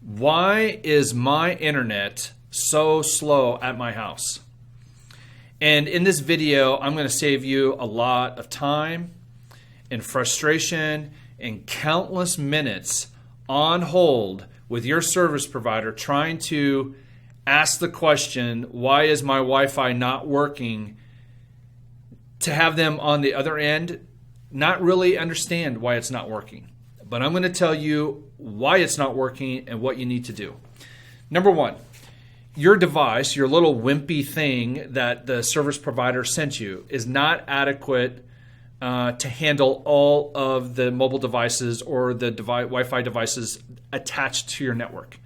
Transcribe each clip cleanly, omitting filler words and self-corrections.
Why is my internet so slow at my house? And in this video, I'm going to save you a lot of time and frustration and countless minutes on hold with your service provider trying to ask the question, why is my Wi-Fi not working? To have them on the other end not really understand why it's not working. But I'm going to tell you why it's not working and what you need to do. Number one, your device, your little wimpy thing that the service provider sent you is not adequate to handle all of the mobile devices or the Wi-Fi devices attached to your network.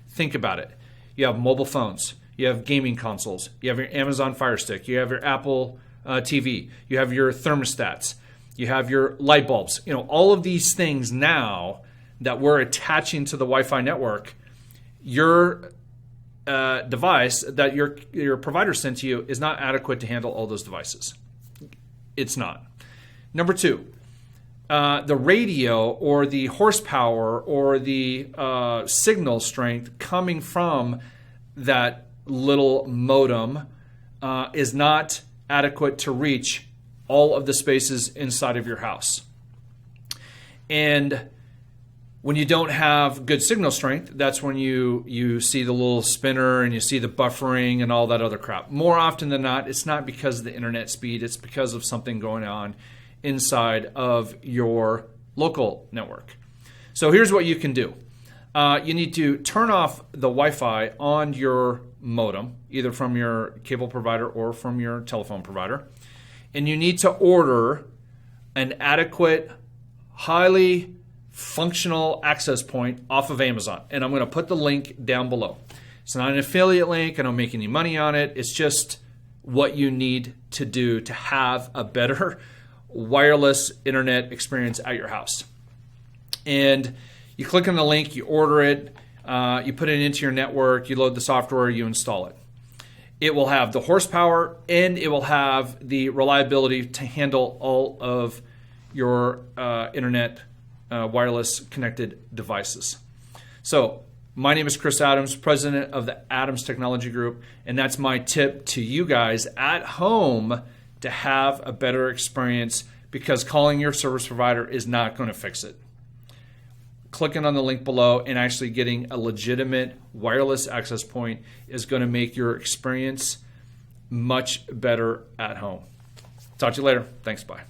Think about it. You have mobile phones, you have gaming consoles, you have your Amazon Fire Stick, you have your Apple TV, you have your thermostats, you have your light bulbs. All of these things now that we're attaching to the Wi-Fi network, your device that your provider sent to you is not adequate to handle all those devices. It's not. Number two, the radio or the horsepower or the signal strength coming from that little modem is not adequate to reach all of the spaces inside of your house. And when you don't have good signal strength, that's when you see the little spinner and you see the buffering and all that other crap. More often than not, it's not because of the internet speed, it's because of something going on inside of your local network. So here's what you can do. You need to turn off the Wi-Fi on your modem, either from your cable provider or from your telephone provider. And you need to order an adequate, highly functional access point off of Amazon. And I'm going to put the link down below. It's not an affiliate link. I don't make any money on it. It's just what you need to do to have a better wireless internet experience at your house. And you click on the link, you order it, you put it into your network, you load the software, you install it. It will have the horsepower and it will have the reliability to handle all of your internet wireless connected devices. So my name is Chris Adams, president of the Adams Technology Group, and that's my tip to you guys at home to have a better experience, because calling your service provider is not going to fix it. Clicking on the link below and actually getting a legitimate wireless access point is going to make your experience much better at home. Talk to you later. Thanks. Bye.